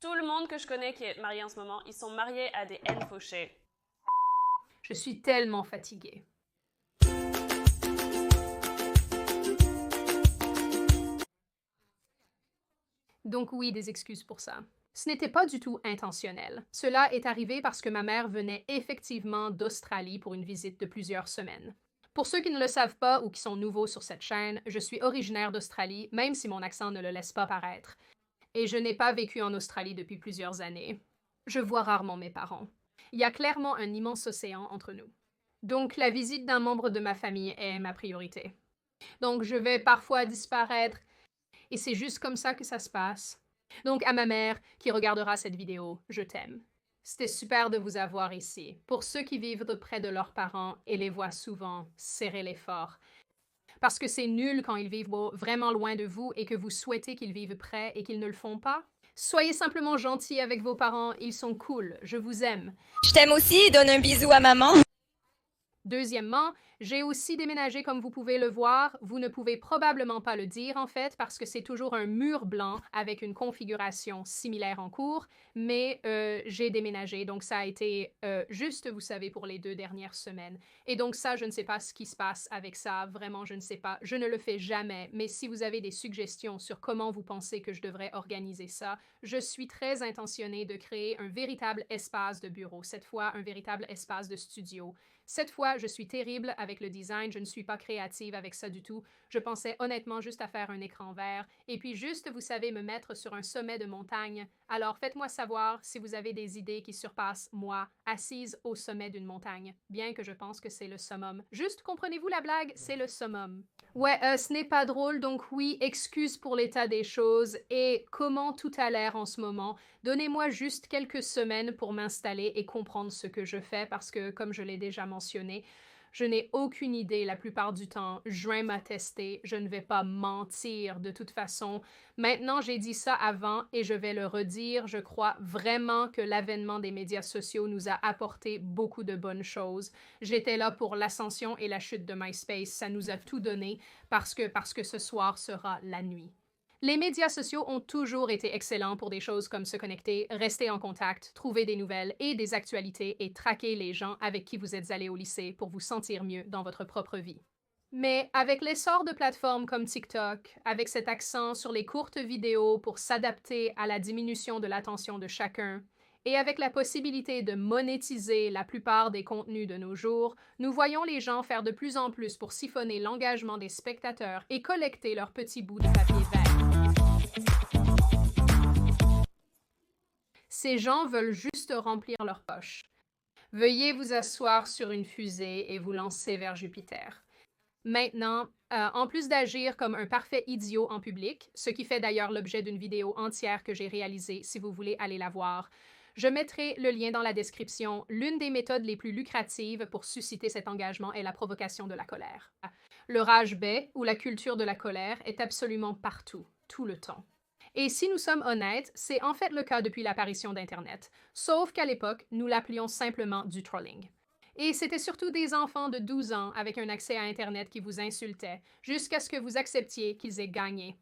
Tout le monde que je connais qui est marié en ce moment, ils sont mariés à des haines fauchées. Je suis tellement fatiguée. Donc oui, des excuses pour ça. Ce n'était pas du tout intentionnel. Cela est arrivé parce que ma mère venait effectivement d'Australie pour une visite de plusieurs semaines. Pour ceux qui ne le savent pas ou qui sont nouveaux sur cette chaîne, je suis originaire d'Australie, même si mon accent ne le laisse pas paraître. Et je n'ai pas vécu en Australie depuis plusieurs années. Je vois rarement mes parents. Il y a clairement un immense océan entre nous. Donc la visite d'un membre de ma famille est ma priorité. Donc je vais parfois disparaître et c'est juste comme ça que ça se passe. Donc à ma mère qui regardera cette vidéo, je t'aime. C'était super de vous avoir ici. Pour ceux qui vivent de près de leurs parents et les voient souvent, serrez-les fort. Parce que c'est nul quand ils vivent vraiment loin de vous et que vous souhaitez qu'ils vivent près et qu'ils ne le font pas. Soyez simplement gentils avec vos parents, ils sont cool, je vous aime. Je t'aime aussi, donne un bisou à maman. Deuxièmement, j'ai aussi déménagé comme vous pouvez le voir. Vous ne pouvez probablement pas le dire en fait parce que c'est toujours un mur blanc avec une configuration similaire en cours, mais j'ai déménagé. Donc ça a été juste, vous savez, pour les 2 dernières semaines. Et donc ça, je ne sais pas ce qui se passe avec ça. Vraiment, je ne sais pas. Je ne le fais jamais. Mais si vous avez des suggestions sur comment vous pensez que je devrais organiser ça, je suis très intentionnée de créer un véritable espace de bureau. Cette fois, un véritable espace de studio. Cette fois, je suis terrible avec le design, je ne suis pas créative avec ça du tout. Je pensais honnêtement juste à faire un écran vert et puis juste, vous savez, me mettre sur un sommet de montagne. Alors faites-moi savoir si vous avez des idées qui surpassent moi, assise au sommet d'une montagne, bien que je pense que c'est le summum. Juste, comprenez-vous la blague? C'est le summum. Ouais, ce n'est pas drôle, donc oui, excuse pour l'état des choses et comment tout a l'air en ce moment. Donnez-moi juste quelques semaines pour m'installer et comprendre ce que je fais parce que, comme je l'ai déjà mentionné, je n'ai aucune idée la plupart du temps. Juin m'a testé, je ne vais pas mentir de toute façon. Maintenant, j'ai dit ça avant et je vais le redire. Je crois vraiment que l'avènement des médias sociaux nous a apporté beaucoup de bonnes choses. J'étais là pour l'ascension et la chute de MySpace. Ça nous a tout donné parce que ce soir sera la nuit. Les médias sociaux ont toujours été excellents pour des choses comme se connecter, rester en contact, trouver des nouvelles et des actualités et traquer les gens avec qui vous êtes allés au lycée pour vous sentir mieux dans votre propre vie. Mais avec l'essor de plateformes comme TikTok, avec cet accent sur les courtes vidéos pour s'adapter à la diminution de l'attention de chacun, et avec la possibilité de monétiser la plupart des contenus de nos jours, nous voyons les gens faire de plus en plus pour siphonner l'engagement des spectateurs et collecter leurs petits bouts de papier vert. Ces gens veulent juste remplir leur poche. Veuillez vous asseoir sur une fusée et vous lancer vers Jupiter. Maintenant, en plus d'agir comme un parfait idiot en public, ce qui fait d'ailleurs l'objet d'une vidéo entière que j'ai réalisée si vous voulez aller la voir, je mettrai le lien dans la description. L'une des méthodes les plus lucratives pour susciter cet engagement est la provocation de la colère. Le rage-bai, ou la culture de la colère, est absolument partout, tout le temps. Et si nous sommes honnêtes, c'est en fait le cas depuis l'apparition d'Internet, sauf qu'à l'époque, nous l'appelions simplement du trolling. Et c'était surtout des enfants de 12 ans avec un accès à Internet qui vous insultaient, jusqu'à ce que vous acceptiez qu'ils aient gagné.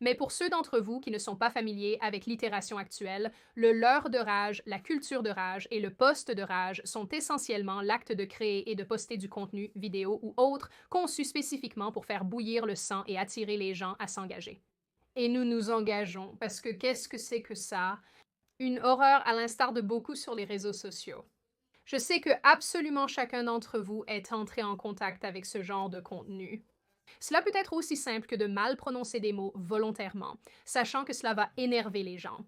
Mais pour ceux d'entre vous qui ne sont pas familiers avec l'itération actuelle, le leurre de rage, la culture de rage et le post de rage sont essentiellement l'acte de créer et de poster du contenu, vidéo ou autre, conçu spécifiquement pour faire bouillir le sang et attirer les gens à s'engager. Et nous nous engageons, parce que qu'est-ce que c'est que ça? Une horreur à l'instar de beaucoup sur les réseaux sociaux. Je sais que absolument chacun d'entre vous est entré en contact avec ce genre de contenu. Cela peut être aussi simple que de mal prononcer des mots volontairement, sachant que cela va énerver les gens.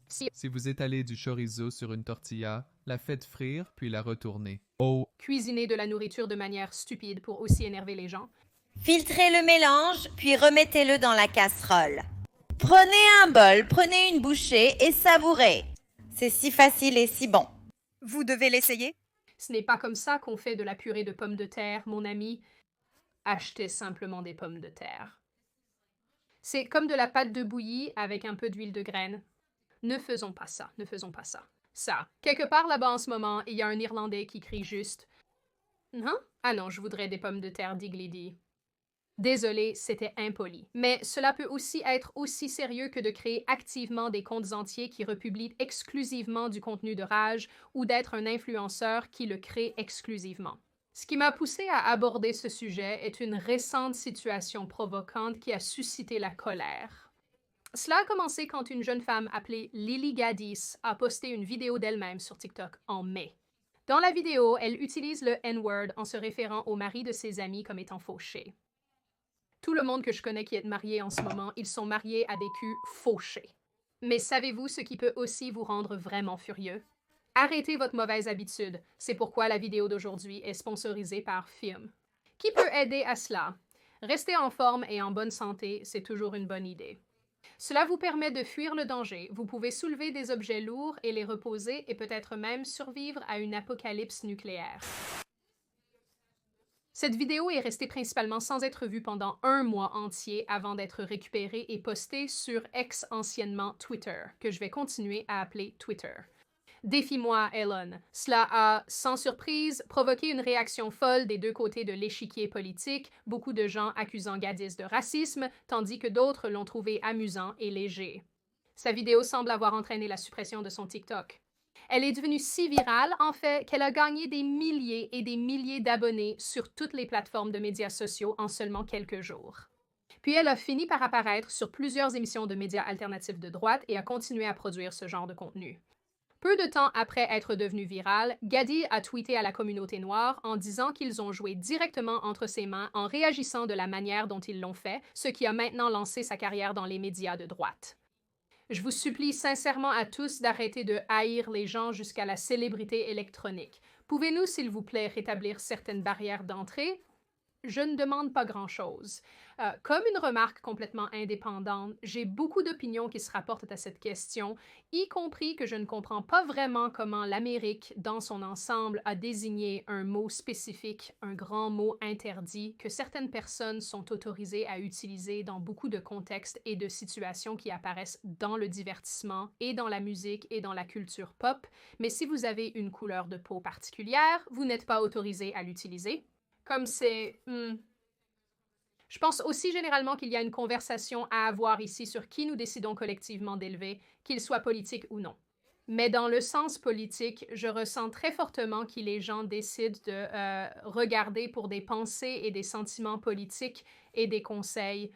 Si vous étalez du chorizo sur une tortilla, la faites frire puis la retournez. Oh, Cuisiner de la nourriture de manière stupide pour aussi énerver les gens. Filtrez le mélange, puis remettez-le dans la casserole. Prenez un bol, prenez une bouchée et savourez. C'est si facile et si bon. Vous devez l'essayer. Ce n'est pas comme ça qu'on fait de la purée de pommes de terre, mon ami. Achetez simplement des pommes de terre. C'est comme de la pâte de bouillie avec un peu d'huile de graine. Ne faisons pas ça, ne faisons pas ça. Ça, quelque part là-bas en ce moment, il y a un Irlandais qui crie juste « Non? Ah non, je voudrais des pommes de terre digledy. » Désolé, c'était impoli. Mais cela peut aussi être aussi sérieux que de créer activement des comptes entiers qui republient exclusivement du contenu de rage ou d'être un influenceur qui le crée exclusivement. Ce qui m'a poussé à aborder ce sujet est une récente situation provocante qui a suscité la colère. Cela a commencé quand une jeune femme appelée Lily Gaddis a posté une vidéo d'elle-même sur TikTok en mai. Dans la vidéo, elle utilise le N-word en se référant au mari de ses amis comme étant fauché. Tout le monde que je connais qui est marié en ce moment, ils sont mariés à des culs fauchés. Mais savez-vous ce qui peut aussi vous rendre vraiment furieux? Arrêtez votre mauvaise habitude. C'est pourquoi la vidéo d'aujourd'hui est sponsorisée par FIM. Qui peut aider à cela? Rester en forme et en bonne santé, c'est toujours une bonne idée. Cela vous permet de fuir le danger. Vous pouvez soulever des objets lourds et les reposer et peut-être même survivre à une apocalypse nucléaire. Cette vidéo est restée principalement sans être vue pendant un mois entier avant d'être récupérée et postée sur X, anciennement Twitter, que je vais continuer à appeler Twitter. Défie-moi, Elon. Cela a, sans surprise, provoqué une réaction folle des deux côtés de l'échiquier politique, beaucoup de gens accusant Gaddis de racisme, tandis que d'autres l'ont trouvé amusant et léger. Sa vidéo semble avoir entraîné la suppression de son TikTok. Elle est devenue si virale, en fait, qu'elle a gagné des milliers et des milliers d'abonnés sur toutes les plateformes de médias sociaux en seulement quelques jours. Puis elle a fini par apparaître sur plusieurs émissions de médias alternatifs de droite et a continué à produire ce genre de contenu. Peu de temps après être devenue virale, Gaddi a tweeté à la communauté noire en disant qu'ils ont joué directement entre ses mains en réagissant de la manière dont ils l'ont fait, ce qui a maintenant lancé sa carrière dans les médias de droite. Je vous supplie sincèrement à tous d'arrêter de haïr les gens jusqu'à la célébrité électronique. Pouvez-nous, s'il vous plaît, rétablir certaines barrières d'entrée? Je ne demande pas grand-chose. Comme une remarque complètement indépendante, j'ai beaucoup d'opinions qui se rapportent à cette question, y compris que je ne comprends pas vraiment comment l'Amérique, dans son ensemble, a désigné un mot spécifique, un grand mot interdit, que certaines personnes sont autorisées à utiliser dans beaucoup de contextes et de situations qui apparaissent dans le divertissement et dans la musique et dans la culture pop, mais si vous avez une couleur de peau particulière, vous n'êtes pas autorisé à l'utiliser. Comme c'est... Je pense aussi généralement qu'il y a une conversation à avoir ici sur qui nous décidons collectivement d'élever, qu'il soit politique ou non. Mais dans le sens politique, je ressens très fortement que les gens décident de regarder pour des pensées et des sentiments politiques et des conseils.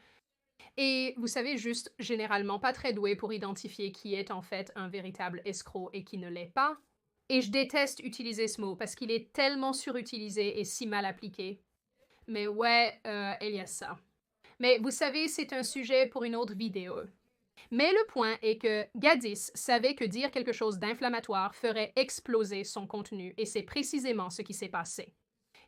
Et vous savez, juste généralement pas très doué pour identifier qui est en fait un véritable escroc et qui ne l'est pas. Et je déteste utiliser ce mot parce qu'il est tellement surutilisé et si mal appliqué. Mais ouais, il y a ça. Mais vous savez, c'est un sujet pour une autre vidéo. Mais le point est que Gaddis savait que dire quelque chose d'inflammatoire ferait exploser son contenu, et c'est précisément ce qui s'est passé.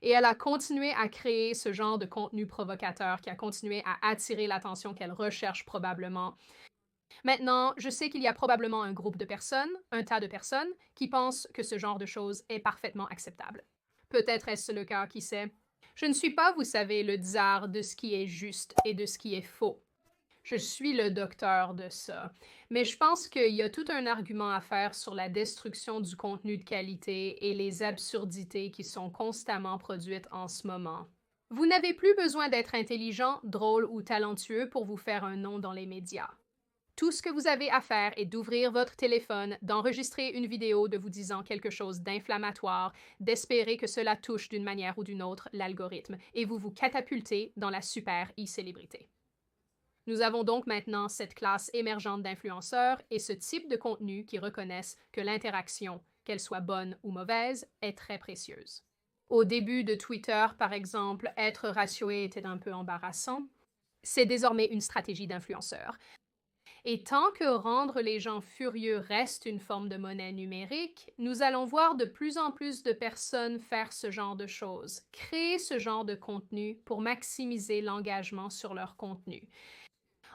Et elle a continué à créer ce genre de contenu provocateur qui a continué à attirer l'attention qu'elle recherche probablement. Maintenant, je sais qu'il y a probablement un groupe de personnes, un tas de personnes, qui pensent que ce genre de choses est parfaitement acceptable. Peut-être est-ce le cas, qui sait. Je ne suis pas, vous savez, le tsar de ce qui est juste et de ce qui est faux. Je suis le docteur de ça. Mais je pense qu'il y a tout un argument à faire sur la destruction du contenu de qualité et les absurdités qui sont constamment produites en ce moment. Vous n'avez plus besoin d'être intelligent, drôle ou talentueux pour vous faire un nom dans les médias. Tout ce que vous avez à faire est d'ouvrir votre téléphone, d'enregistrer une vidéo de vous disant quelque chose d'inflammatoire, d'espérer que cela touche d'une manière ou d'une autre l'algorithme, et vous vous catapultez dans la super e-célébrité. Nous avons donc maintenant cette classe émergente d'influenceurs et ce type de contenu qui reconnaissent que l'interaction, qu'elle soit bonne ou mauvaise, est très précieuse. Au début de Twitter, par exemple, être ratioé était un peu embarrassant. C'est désormais une stratégie d'influenceur. Et tant que rendre les gens furieux reste une forme de monnaie numérique, nous allons voir de plus en plus de personnes faire ce genre de choses, créer ce genre de contenu pour maximiser l'engagement sur leur contenu.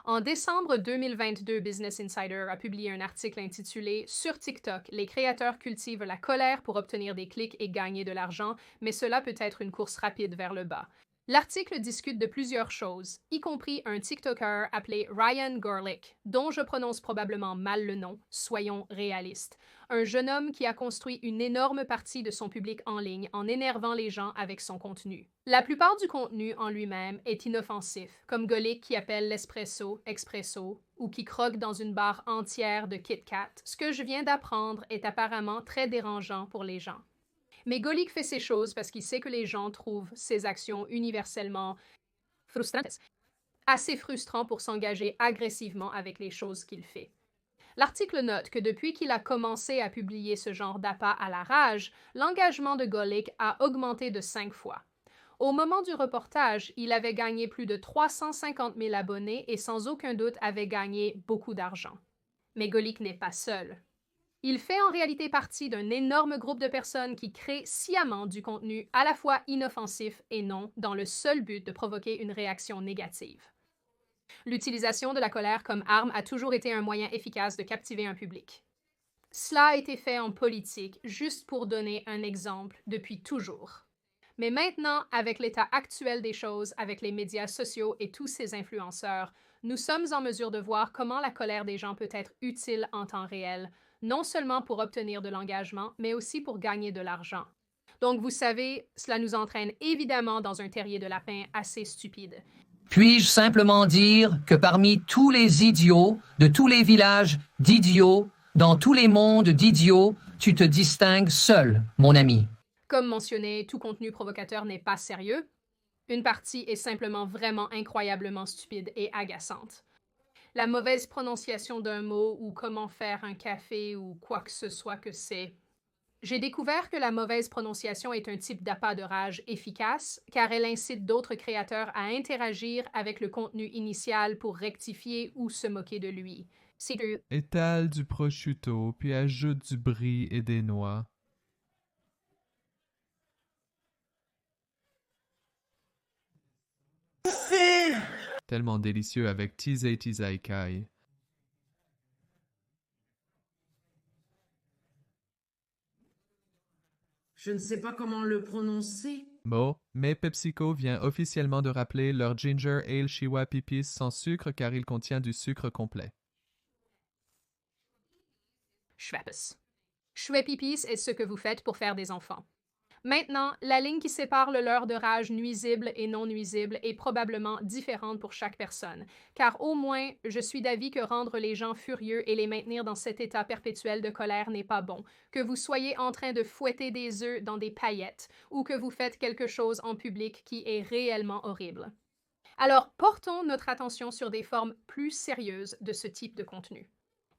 En décembre 2022, Business Insider a publié un article intitulé « Sur TikTok, les créateurs cultivent la colère pour obtenir des clics et gagner de l'argent, mais cela peut être une course rapide vers le bas ». L'article discute de plusieurs choses, y compris un TikToker appelé Ryan Gorlick, dont je prononce probablement mal le nom, soyons réalistes. Un jeune homme qui a construit une énorme partie de son public en ligne en énervant les gens avec son contenu. La plupart du contenu en lui-même est inoffensif, comme Gorlick qui appelle l'espresso expresso ou qui croque dans une barre entière de Kit Kat. Ce que je viens d'apprendre est apparemment très dérangeant pour les gens. Mais Gorlick fait ces choses parce qu'il sait que les gens trouvent ses actions universellement frustrantes, assez frustrant pour s'engager agressivement avec les choses qu'il fait. L'article note que depuis qu'il a commencé à publier ce genre d'appât à la rage, l'engagement de Gorlick a augmenté de 5 fois. Au moment du reportage, il avait gagné plus de 350 000 abonnés et sans aucun doute avait gagné beaucoup d'argent. Mais Gorlick n'est pas seul. Il fait en réalité partie d'un énorme groupe de personnes qui créent sciemment du contenu à la fois inoffensif et non, dans le seul but de provoquer une réaction négative. L'utilisation de la colère comme arme a toujours été un moyen efficace de captiver un public. Cela a été fait en politique, juste pour donner un exemple, depuis toujours. Mais maintenant, avec l'état actuel des choses, avec les médias sociaux et tous ces influenceurs, nous sommes en mesure de voir comment la colère des gens peut être utile en temps réel, non seulement pour obtenir de l'engagement, mais aussi pour gagner de l'argent. Donc, vous savez, cela nous entraîne évidemment dans un terrier de lapin assez stupide. Puis-je simplement dire que parmi tous les idiots, de tous les villages d'idiots, dans tous les mondes d'idiots, tu te distingues seul, mon ami. Comme mentionné, tout contenu provocateur n'est pas sérieux. Une partie est simplement vraiment incroyablement stupide et agaçante. La mauvaise prononciation d'un mot ou comment faire un café ou quoi que ce soit que c'est. J'ai découvert que la mauvaise prononciation est un type d'appât de rage efficace car elle incite d'autres créateurs à interagir avec le contenu initial pour rectifier ou se moquer de lui. Étale du prosciutto, puis ajoute du brie et des noix. Tellement délicieux avec Tizay Tizay Kai. Je ne sais pas comment le prononcer. Bon, mais PepsiCo vient officiellement de rappeler leur Ginger Ale Shiwa Pipis sans sucre car il contient du sucre complet. Schweppes. Schweppipis est ce que vous faites pour faire des enfants. Maintenant, la ligne qui sépare le leurre de rage nuisible et non nuisible est probablement différente pour chaque personne, car au moins, je suis d'avis que rendre les gens furieux et les maintenir dans cet état perpétuel de colère n'est pas bon, que vous soyez en train de fouetter des œufs dans des paillettes ou que vous faites quelque chose en public qui est réellement horrible. Alors, portons notre attention sur des formes plus sérieuses de ce type de contenu.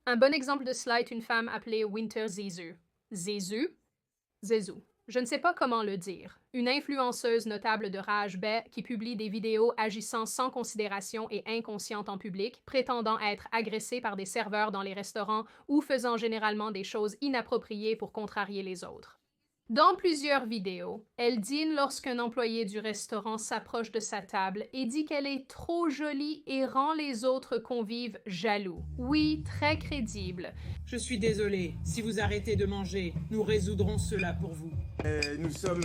Un bon exemple de cela est une femme appelée Winter Zizou. Zizou. Je ne sais pas comment le dire. Une influenceuse notable de rage baie qui publie des vidéos agissant sans considération et inconsciente en public, prétendant être agressée par des serveurs dans les restaurants ou faisant généralement des choses inappropriées pour contrarier les autres. Dans plusieurs vidéos, elle dîne lorsqu'un employé du restaurant s'approche de sa table et dit qu'elle est trop jolie et rend les autres convives jaloux. Oui, très crédible. Je suis désolé. Si vous arrêtez de manger, nous résoudrons cela pour vous. Nous sommes...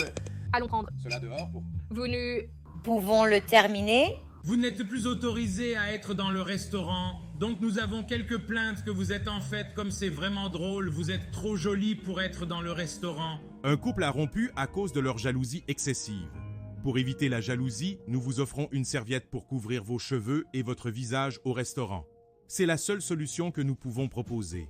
Allons prendre. Cela dehors pour... Vous ne... Pouvons le terminer? Vous n'êtes plus autorisé à être dans le restaurant, donc nous avons quelques plaintes que vous êtes en fait, comme c'est vraiment drôle, vous êtes trop jolie pour être dans le restaurant. Un couple a rompu à cause de leur jalousie excessive. Pour éviter la jalousie, nous vous offrons une serviette pour couvrir vos cheveux et votre visage au restaurant. C'est la seule solution que nous pouvons proposer.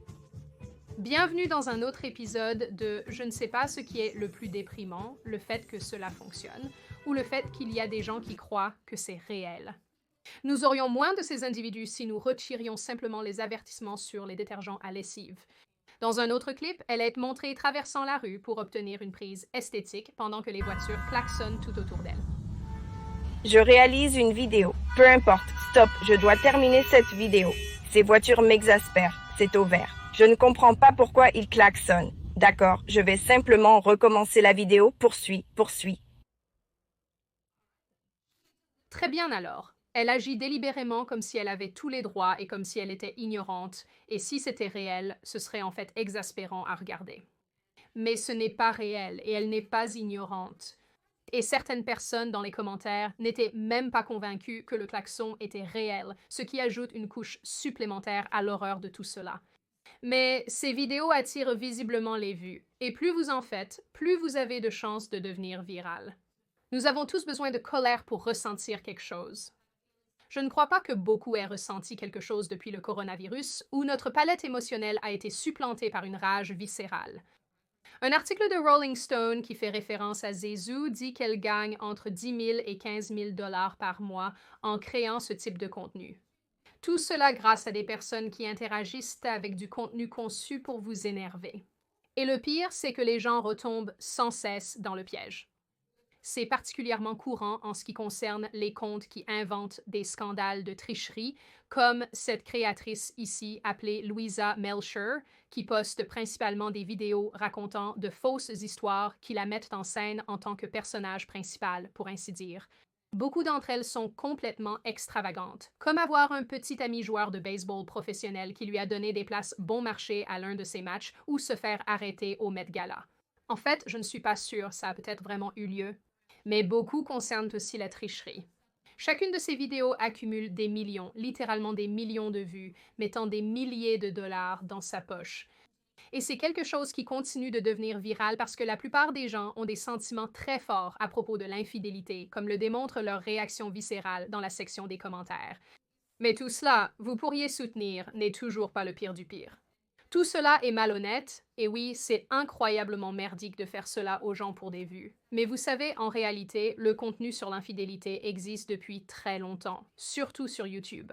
Bienvenue dans un autre épisode de Je ne sais pas ce qui est le plus déprimant, le fait que cela fonctionne, ou le fait qu'il y a des gens qui croient que c'est réel. Nous aurions moins de ces individus si nous retirions simplement les avertissements sur les détergents à lessive. Dans un autre clip, elle est montrée traversant la rue pour obtenir une prise esthétique pendant que les voitures klaxonnent tout autour d'elle. Je réalise une vidéo. Peu importe, stop, je dois terminer cette vidéo. Ces voitures m'exaspèrent, c'est au vert. Je ne comprends pas pourquoi ils klaxonnent. D'accord, je vais simplement recommencer la vidéo. Poursuis. Très bien alors. Elle agit délibérément comme si elle avait tous les droits et comme si elle était ignorante, et si c'était réel, ce serait en fait exaspérant à regarder. Mais ce n'est pas réel et elle n'est pas ignorante. Et certaines personnes dans les commentaires n'étaient même pas convaincues que le klaxon était réel, ce qui ajoute une couche supplémentaire à l'horreur de tout cela. Mais ces vidéos attirent visiblement les vues, et plus vous en faites, plus vous avez de chances de devenir viral. Nous avons tous besoin de colère pour ressentir quelque chose. Je ne crois pas que beaucoup aient ressenti quelque chose depuis le coronavirus, où notre palette émotionnelle a été supplantée par une rage viscérale. Un article de Rolling Stone qui fait référence à Zezou dit qu'elle gagne entre 10 000 et 15 000 $ par mois en créant ce type de contenu. Tout cela grâce à des personnes qui interagissent avec du contenu conçu pour vous énerver. Et le pire, c'est que les gens retombent sans cesse dans le piège. C'est particulièrement courant en ce qui concerne les comptes qui inventent des scandales de tricherie, comme cette créatrice ici appelée Louisa Melcher, qui poste principalement des vidéos racontant de fausses histoires qui la mettent en scène en tant que personnage principal, pour ainsi dire. Beaucoup d'entre elles sont complètement extravagantes, comme avoir un petit ami joueur de baseball professionnel qui lui a donné des places bon marché à l'un de ses matchs ou se faire arrêter au Met Gala. En fait, je ne suis pas sûre, ça a peut-être vraiment eu lieu. Mais beaucoup concernent aussi la tricherie. Chacune de ces vidéos accumule des millions, littéralement des millions de vues, mettant des milliers de dollars dans sa poche. Et c'est quelque chose qui continue de devenir viral parce que la plupart des gens ont des sentiments très forts à propos de l'infidélité, comme le démontre leur réaction viscérale dans la section des commentaires. Mais tout cela, vous pourriez soutenir, n'est toujours pas le pire du pire. Tout cela est malhonnête, et oui, c'est incroyablement merdique de faire cela aux gens pour des vues. Mais vous savez, en réalité, le contenu sur l'infidélité existe depuis très longtemps, surtout sur YouTube.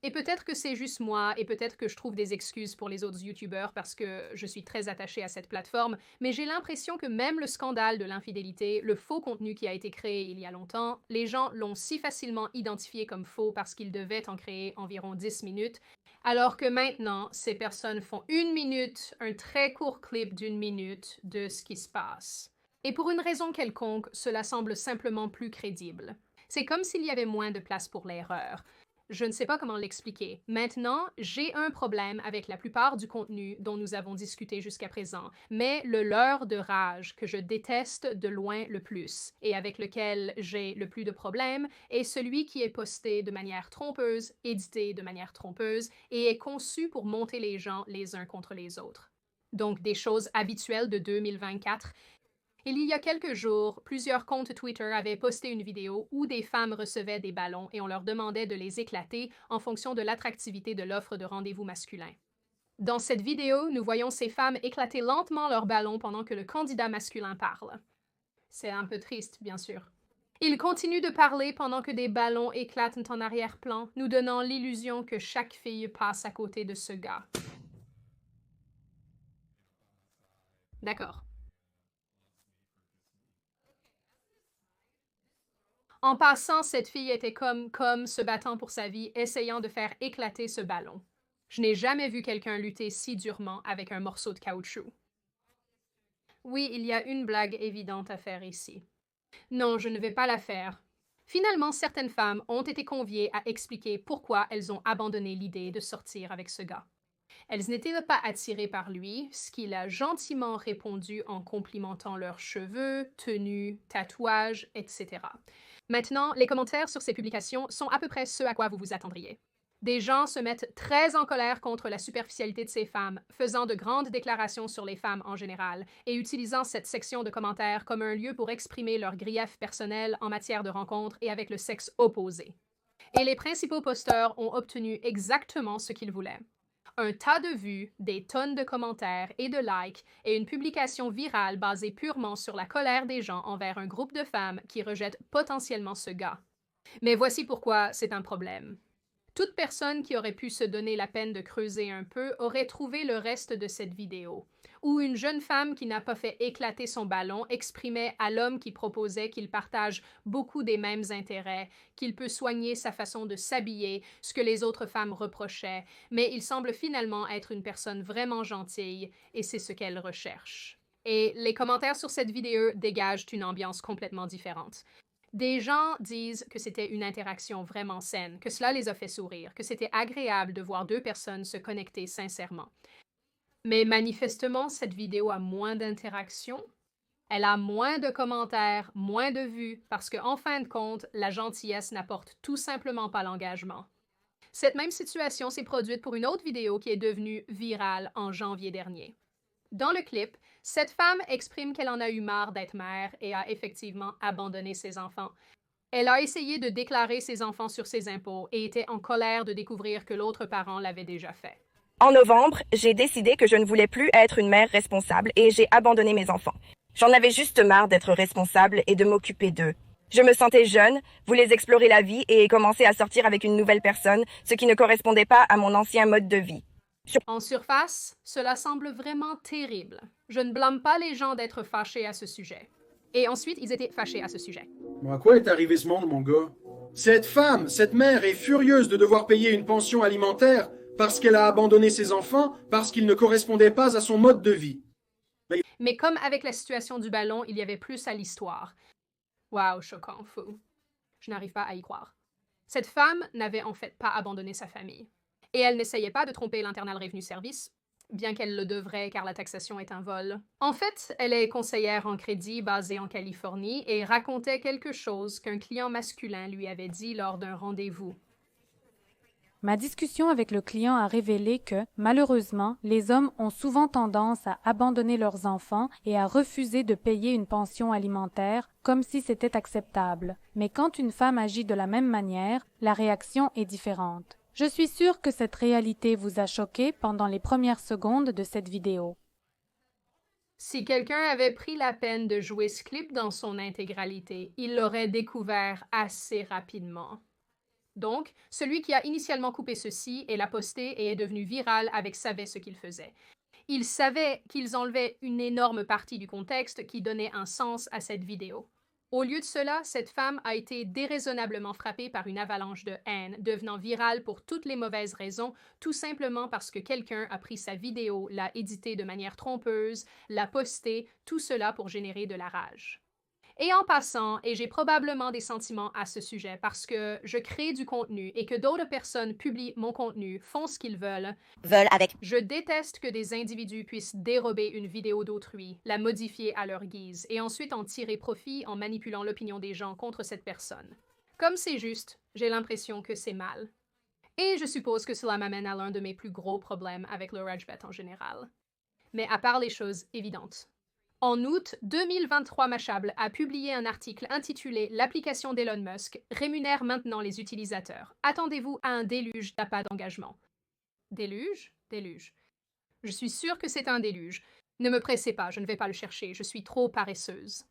Et peut-être que c'est juste moi, et peut-être que je trouve des excuses pour les autres YouTubeurs parce que je suis très attachée à cette plateforme, mais j'ai l'impression que même le scandale de l'infidélité, le faux contenu qui a été créé il y a longtemps, les gens l'ont si facilement identifié comme faux parce qu'ils devaient en créer environ 10 minutes, alors que maintenant, ces personnes font 1 minute, un très court clip d'1 minute de ce qui se passe. Et pour une raison quelconque, cela semble simplement plus crédible. C'est comme s'il y avait moins de place pour l'erreur. Je ne sais pas comment l'expliquer. Maintenant, j'ai un problème avec la plupart du contenu dont nous avons discuté jusqu'à présent, mais le leurre de rage que je déteste de loin le plus et avec lequel j'ai le plus de problèmes est celui qui est posté de manière trompeuse, édité de manière trompeuse et est conçu pour monter les gens les uns contre les autres. Donc des choses habituelles de 2024. Il y a quelques jours, plusieurs comptes Twitter avaient posté une vidéo où des femmes recevaient des ballons et on leur demandait de les éclater en fonction de l'attractivité de l'offre de rendez-vous masculin. Dans cette vidéo, nous voyons ces femmes éclater lentement leurs ballons pendant que le candidat masculin parle. C'est un peu triste, bien sûr. Il continue de parler pendant que des ballons éclatent en arrière-plan, nous donnant l'illusion que chaque fille passe à côté de ce gars. D'accord. En passant, cette fille était comme se battant pour sa vie, essayant de faire éclater ce ballon. Je n'ai jamais vu quelqu'un lutter si durement avec un morceau de caoutchouc. Oui, il y a une blague évidente à faire ici. Non, je ne vais pas la faire. Finalement, certaines femmes ont été conviées à expliquer pourquoi elles ont abandonné l'idée de sortir avec ce gars. Elles n'étaient pas attirées par lui, ce qu'il a gentiment répondu en complimentant leurs cheveux, tenues, tatouages, etc. Maintenant, les commentaires sur ces publications sont à peu près ce à quoi vous vous attendriez. Des gens se mettent très en colère contre la superficialité de ces femmes, faisant de grandes déclarations sur les femmes en général, et utilisant cette section de commentaires comme un lieu pour exprimer leurs griefs personnels en matière de rencontres et avec le sexe opposé. Et les principaux posteurs ont obtenu exactement ce qu'ils voulaient. Un tas de vues, des tonnes de commentaires et de likes et une publication virale basée purement sur la colère des gens envers un groupe de femmes qui rejettent potentiellement ce gars. Mais voici pourquoi c'est un problème. Toute personne qui aurait pu se donner la peine de creuser un peu aurait trouvé le reste de cette vidéo, où une jeune femme qui n'a pas fait éclater son ballon exprimait à l'homme qui proposait qu'il partage beaucoup des mêmes intérêts, qu'il peut soigner sa façon de s'habiller, ce que les autres femmes reprochaient, mais il semble finalement être une personne vraiment gentille, et c'est ce qu'elle recherche. Et les commentaires sur cette vidéo dégagent une ambiance complètement différente. Des gens disent que c'était une interaction vraiment saine, que cela les a fait sourire, que c'était agréable de voir deux personnes se connecter sincèrement. Mais manifestement, cette vidéo a moins d'interactions. Elle a moins de commentaires, moins de vues, parce qu'en fin de compte, la gentillesse n'apporte tout simplement pas l'engagement. Cette même situation s'est produite pour une autre vidéo qui est devenue virale en janvier dernier. Dans le clip, cette femme exprime qu'elle en a eu marre d'être mère et a effectivement abandonné ses enfants. Elle a essayé de déclarer ses enfants sur ses impôts et était en colère de découvrir que l'autre parent l'avait déjà fait. En novembre, j'ai décidé que je ne voulais plus être une mère responsable et j'ai abandonné mes enfants. J'en avais juste marre d'être responsable et de m'occuper d'eux. Je me sentais jeune, voulais explorer la vie et commencer à sortir avec une nouvelle personne, ce qui ne correspondait pas à mon ancien mode de vie. En surface, cela semble vraiment terrible. Je ne blâme pas les gens d'être fâchés à ce sujet. Et ensuite, ils étaient fâchés à ce sujet. Bon, à quoi est arrivé ce monde, mon gars? Cette femme, cette mère est furieuse de devoir payer une pension alimentaire parce qu'elle a abandonné ses enfants parce qu'ils ne correspondaient pas à son mode de vie. Mais comme avec la situation du ballon, il y avait plus à l'histoire. Waouh, choquant, fou. Je n'arrive pas à y croire. Cette femme n'avait en fait pas abandonné sa famille. Et elle n'essayait pas de tromper l'Internal Revenue Service, bien qu'elle le devrait car la taxation est un vol. En fait, elle est conseillère en crédit basée en Californie et racontait quelque chose qu'un client masculin lui avait dit lors d'un rendez-vous. Ma discussion avec le client a révélé que, malheureusement, les hommes ont souvent tendance à abandonner leurs enfants et à refuser de payer une pension alimentaire comme si c'était acceptable. Mais quand une femme agit de la même manière, la réaction est différente. Je suis sûre que cette réalité vous a choqué pendant les premières secondes de cette vidéo. Si quelqu'un avait pris la peine de jouer ce clip dans son intégralité, il l'aurait découvert assez rapidement. Donc, celui qui a initialement coupé ceci et l'a posté et est devenu viral savait ce qu'il faisait. Il savait qu'ils enlevaient une énorme partie du contexte qui donnait un sens à cette vidéo. Au lieu de cela, cette femme a été déraisonnablement frappée par une avalanche de haine, devenant virale pour toutes les mauvaises raisons, tout simplement parce que quelqu'un a pris sa vidéo, l'a éditée de manière trompeuse, l'a postée, tout cela pour générer de la rage. Et en passant, et j'ai probablement des sentiments à ce sujet parce que je crée du contenu et que d'autres personnes publient mon contenu, font ce qu'ils veulent avec. Je déteste que des individus puissent dérober une vidéo d'autrui, la modifier à leur guise et ensuite en tirer profit en manipulant l'opinion des gens contre cette personne. Comme c'est juste, j'ai l'impression que c'est mal. Et je suppose que cela m'amène à l'un de mes plus gros problèmes avec le RageBet en général. Mais à part les choses évidentes. En août 2023, Mashable a publié un article intitulé « L'application d'Elon Musk rémunère maintenant les utilisateurs. Attendez-vous à un déluge d'appâts d'engagement. » Déluge? Déluge. Je suis sûre que c'est un déluge. Ne me pressez pas, je ne vais pas le chercher, je suis trop paresseuse.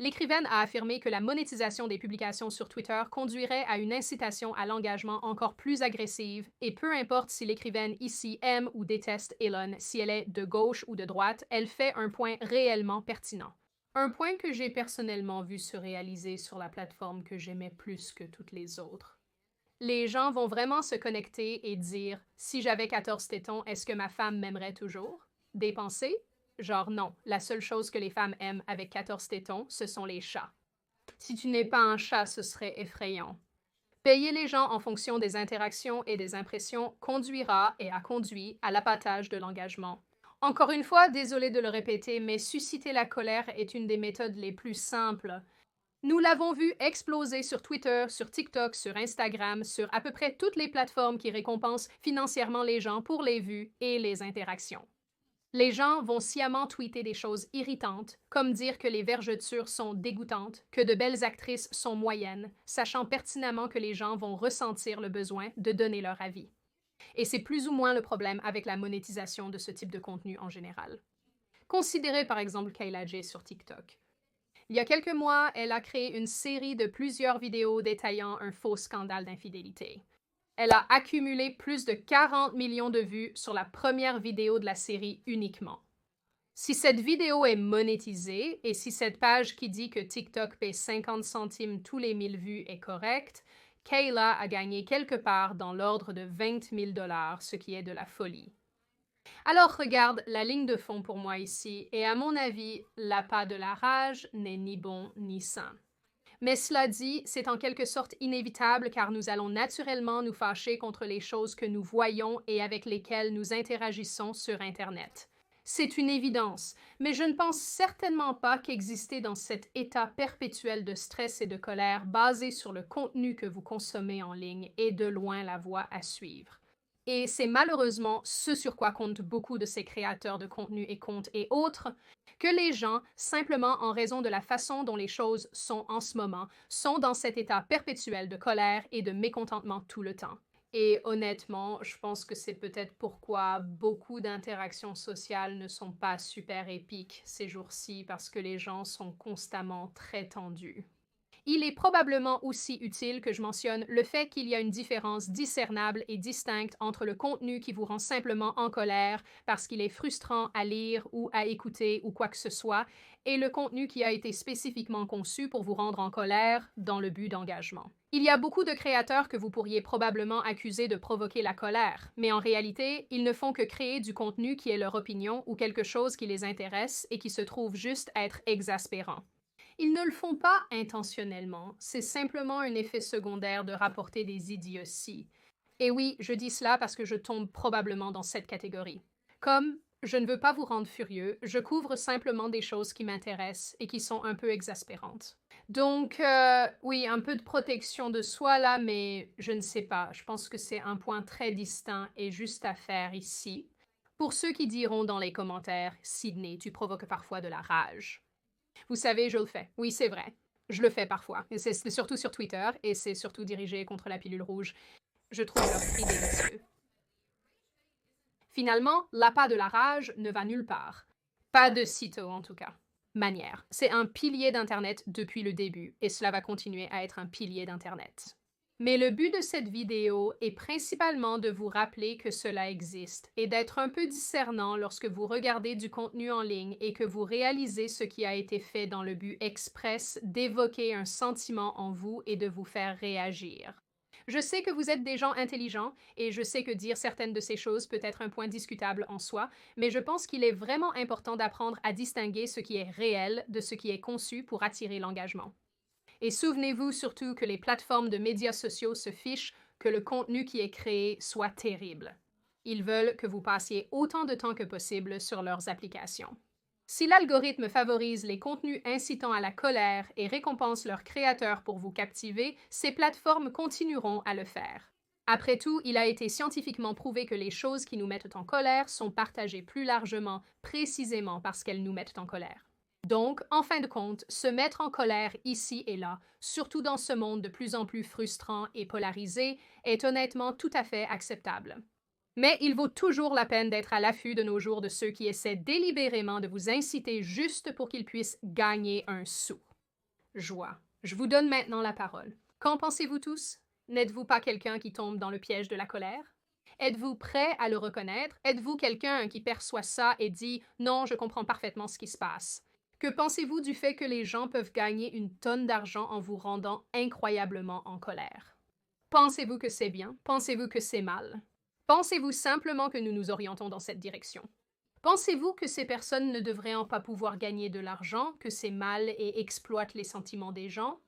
L'écrivaine a affirmé que la monétisation des publications sur Twitter conduirait à une incitation à l'engagement encore plus agressive, et peu importe si l'écrivaine ici aime ou déteste Elon, si elle est de gauche ou de droite, elle fait un point réellement pertinent. Un point que j'ai personnellement vu se réaliser sur la plateforme que j'aimais plus que toutes les autres. Les gens vont vraiment se connecter et dire « Si j'avais 14 tétons, est-ce que ma femme m'aimerait toujours? » Dépenser? Genre non, la seule chose que les femmes aiment avec 14 tétons, ce sont les chats. Si tu n'es pas un chat, ce serait effrayant. Payer les gens en fonction des interactions et des impressions conduira et a conduit à l'appâtage de l'engagement. Encore une fois, désolé de le répéter, mais susciter la colère est une des méthodes les plus simples. Nous l'avons vu exploser sur Twitter, sur TikTok, sur Instagram, sur à peu près toutes les plateformes qui récompensent financièrement les gens pour les vues et les interactions. Les gens vont sciemment tweeter des choses irritantes, comme dire que les vergetures sont dégoûtantes, que de belles actrices sont moyennes, sachant pertinemment que les gens vont ressentir le besoin de donner leur avis. Et c'est plus ou moins le problème avec la monétisation de ce type de contenu en général. Considérez par exemple Kayla J sur TikTok. Il y a quelques mois, elle a créé une série de plusieurs vidéos détaillant un faux scandale d'infidélité. Elle a accumulé plus de 40 millions de vues sur la première vidéo de la série uniquement. Si cette vidéo est monétisée et si cette page qui dit que TikTok paie 50 centimes tous les 1000 vues est correcte, Kayla a gagné quelque part dans l'ordre de 20 000 $, ce qui est de la folie. Alors regarde la ligne de fond pour moi ici, et à mon avis, l'appât de la rage n'est ni bon ni sain. Mais cela dit, c'est en quelque sorte inévitable car nous allons naturellement nous fâcher contre les choses que nous voyons et avec lesquelles nous interagissons sur Internet. C'est une évidence, mais je ne pense certainement pas qu'exister dans cet état perpétuel de stress et de colère basé sur le contenu que vous consommez en ligne est de loin la voie à suivre. Et c'est malheureusement ce sur quoi comptent beaucoup de ces créateurs de contenu et comptes et autres, que les gens, simplement en raison de la façon dont les choses sont en ce moment, sont dans cet état perpétuel de colère et de mécontentement tout le temps. Et honnêtement, je pense que c'est peut-être pourquoi beaucoup d'interactions sociales ne sont pas super épiques ces jours-ci, parce que les gens sont constamment très tendus. Il est probablement aussi utile que je mentionne le fait qu'il y a une différence discernable et distincte entre le contenu qui vous rend simplement en colère parce qu'il est frustrant à lire ou à écouter ou quoi que ce soit, et le contenu qui a été spécifiquement conçu pour vous rendre en colère dans le but d'engagement. Il y a beaucoup de créateurs que vous pourriez probablement accuser de provoquer la colère, mais en réalité, ils ne font que créer du contenu qui est leur opinion ou quelque chose qui les intéresse et qui se trouve juste être exaspérant. Ils ne le font pas intentionnellement, c'est simplement un effet secondaire de rapporter des idioties. Et oui, je dis cela parce que je tombe probablement dans cette catégorie. Comme je ne veux pas vous rendre furieux, je couvre simplement des choses qui m'intéressent et qui sont un peu exaspérantes. Donc, oui, un peu de protection de soi là, mais je ne sais pas, je pense que c'est un point très distinct et juste à faire ici. Pour ceux qui diront dans les commentaires, « Sydney, tu provoques parfois de la rage ». Vous savez, je le fais. Oui, c'est vrai. Je le fais parfois. Et c'est surtout sur Twitter, et c'est surtout dirigé contre la pilule rouge. Je trouve leur cri délicieux. Finalement, l'appât de la rage ne va nulle part. Pas de sitôt, en tout cas. Manière. C'est un pilier d'Internet depuis le début, et cela va continuer à être un pilier d'Internet. Mais le but de cette vidéo est principalement de vous rappeler que cela existe et d'être un peu discernant lorsque vous regardez du contenu en ligne et que vous réalisez ce qui a été fait dans le but express d'évoquer un sentiment en vous et de vous faire réagir. Je sais que vous êtes des gens intelligents et je sais que dire certaines de ces choses peut être un point discutable en soi, mais je pense qu'il est vraiment important d'apprendre à distinguer ce qui est réel de ce qui est conçu pour attirer l'engagement. Et souvenez-vous surtout que les plateformes de médias sociaux se fichent que le contenu qui est créé soit terrible. Ils veulent que vous passiez autant de temps que possible sur leurs applications. Si l'algorithme favorise les contenus incitant à la colère et récompense leurs créateurs pour vous captiver, ces plateformes continueront à le faire. Après tout, il a été scientifiquement prouvé que les choses qui nous mettent en colère sont partagées plus largement, précisément parce qu'elles nous mettent en colère. Donc, en fin de compte, se mettre en colère ici et là, surtout dans ce monde de plus en plus frustrant et polarisé, est honnêtement tout à fait acceptable. Mais il vaut toujours la peine d'être à l'affût de nos jours de ceux qui essaient délibérément de vous inciter juste pour qu'ils puissent gagner un sou. Joie. Je vous donne maintenant la parole. Qu'en pensez-vous tous? N'êtes-vous pas quelqu'un qui tombe dans le piège de la colère? Êtes-vous prêt à le reconnaître? Êtes-vous quelqu'un qui perçoit ça et dit « Non, je comprends parfaitement ce qui se passe ». Que pensez-vous du fait que les gens peuvent gagner une tonne d'argent en vous rendant incroyablement en colère? Pensez-vous que c'est bien? Pensez-vous que c'est mal? Pensez-vous simplement que nous nous orientons dans cette direction? Pensez-vous que ces personnes ne devraient pas pouvoir gagner de l'argent, que c'est mal et exploitent les sentiments des gens?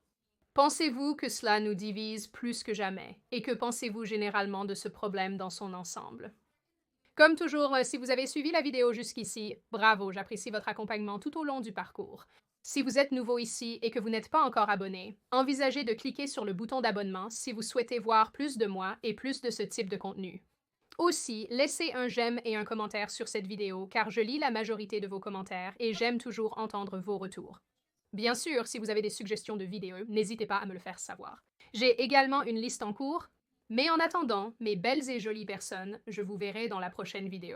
Pensez-vous que cela nous divise plus que jamais? Et que pensez-vous généralement de ce problème dans son ensemble? Comme toujours, si vous avez suivi la vidéo jusqu'ici, bravo, j'apprécie votre accompagnement tout au long du parcours. Si vous êtes nouveau ici et que vous n'êtes pas encore abonné, envisagez de cliquer sur le bouton d'abonnement si vous souhaitez voir plus de moi et plus de ce type de contenu. Aussi, laissez un j'aime et un commentaire sur cette vidéo car je lis la majorité de vos commentaires et j'aime toujours entendre vos retours. Bien sûr, si vous avez des suggestions de vidéos, n'hésitez pas à me le faire savoir. J'ai également une liste en cours. Mais en attendant, mes belles et jolies personnes, je vous verrai dans la prochaine vidéo.